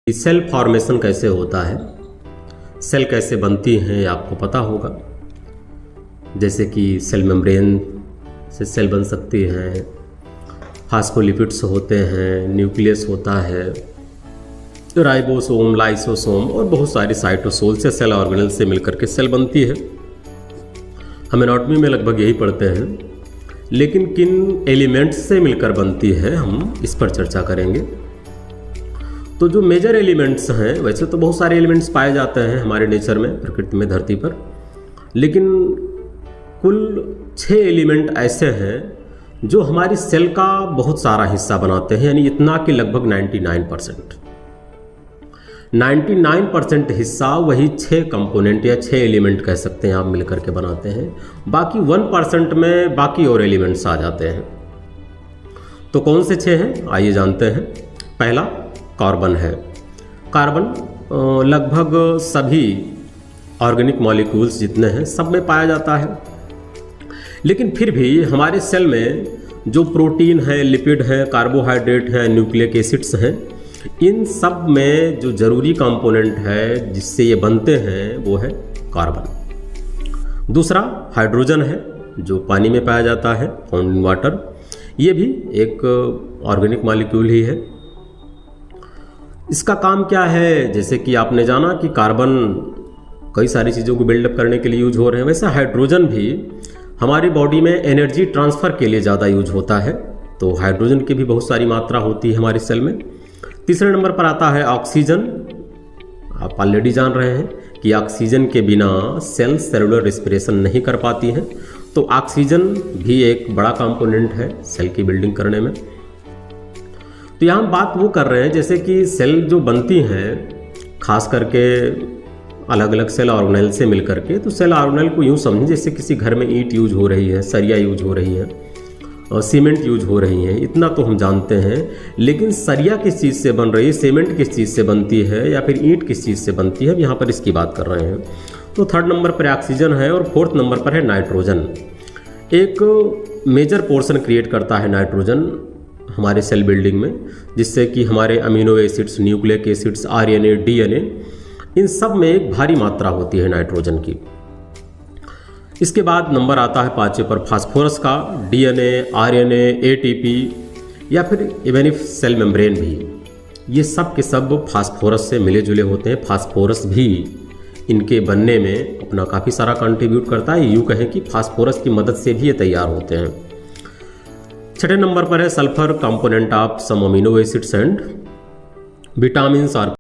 Cell formation कैसे होता है, सेल कैसे बनती हैं, आपको पता होगा। जैसे कि सेल मेम्ब्रेन से सेल बन सकती हैं, फास्फोलिपिड्स होते हैं, न्यूक्लियस होता है, राइबोसोम, लाइसोसोम और बहुत सारी साइटोसोल से सेल ऑर्गेनेल से मिलकर के सेल बनती है। हम एनाटॉमी में लगभग यही पढ़ते हैं, लेकिन किन एलिमेंट्स से मिलकर बनती है हम इस पर चर्चा करेंगे। तो जो मेजर एलिमेंट्स हैं, वैसे तो बहुत सारे एलिमेंट्स पाए जाते हैं हमारे नेचर में, प्रकृति में, धरती पर, लेकिन कुल 6 एलिमेंट ऐसे हैं जो हमारी सेल का बहुत सारा हिस्सा बनाते हैं, यानी इतना कि लगभग 99% हिस्सा वही 6 कंपोनेंट या 6 एलिमेंट कह सकते हैं आप मिलकर के बनाते हैं। बाकी 1% में बाकी और एलिमेंट्स आ जाते हैं। तो कौन से 6 हैं, आइए जानते हैं। पहला कार्बन है। कार्बन लगभग सभी ऑर्गेनिक मॉलिक्यूल्स जितने हैं सब में पाया जाता है, लेकिन फिर भी हमारे सेल में जो प्रोटीन है, लिपिड है, कार्बोहाइड्रेट है, न्यूक्लिक एसिड्स हैं, इन सब में जो जरूरी कंपोनेंट है जिससे ये बनते हैं वो है कार्बन। दूसरा हाइड्रोजन है, जो पानी में पाया जाता है, फाउंड इन वाटर। ये भी एक ऑर्गेनिक मॉलिक्यूल ही है। इसका काम क्या है, जैसे कि आपने जाना कि कार्बन कई सारी चीज़ों को बिल्डअप करने के लिए यूज हो रहे हैं, वैसे हाइड्रोजन भी हमारी बॉडी में एनर्जी ट्रांसफ़र के लिए ज़्यादा यूज होता है। तो हाइड्रोजन की भी बहुत सारी मात्रा होती है हमारे सेल में। तीसरे नंबर पर आता है ऑक्सीजन। आप ऑलरेडी जान रहे हैं कि ऑक्सीजन के बिना सेल सेलुलर रेस्पिरेशन नहीं कर पाती हैं, तो ऑक्सीजन भी एक बड़ा कंपोनेंट है सेल की बिल्डिंग करने में। तो यहाँ हम बात वो कर रहे हैं जैसे कि सेल जो बनती हैं खास करके अलग अलग सेल ऑर्गेनेल से मिलकर के। तो सेल ऑर्गेनेल को यूँ समझें जैसे किसी घर में ईंट यूज हो रही है, सरिया यूज हो रही है और सीमेंट यूज हो रही है, इतना तो हम जानते हैं। लेकिन सरिया किस चीज़ से बन रही है, सीमेंट किस चीज़ से बनती है, या फिर ईंट किस चीज़ से बनती है, अब यहाँ पर इसकी बात कर रहे हैं। तो थर्ड नंबर पर ऑक्सीजन है और फोर्थ नंबर पर है नाइट्रोजन। एक मेजर पोर्शन क्रिएट करता है नाइट्रोजन हमारे सेल बिल्डिंग में, जिससे कि हमारे amino acids, nucleic acids, RNA, DNA, इन सब में एक भारी मात्रा होती है नाइट्रोजन की। इसके बाद नंबर आता है 5वें पर फास्फोरस का। डीएनए, आरएनए, एटीपी या फिर इवन इफ सेल मेम्ब्रेन भी, ये सब के सब फास्फोरस से मिले जुले होते हैं। फास्फोरस भी इनके बनने में अपना काफ़ी सारा कंट्रीब्यूट करता है। यूँ कहें कि फास्फोरस की मदद से भी ये तैयार होते हैं। 6ठे नंबर पर है sulphur, component of some amino acids and vitamins और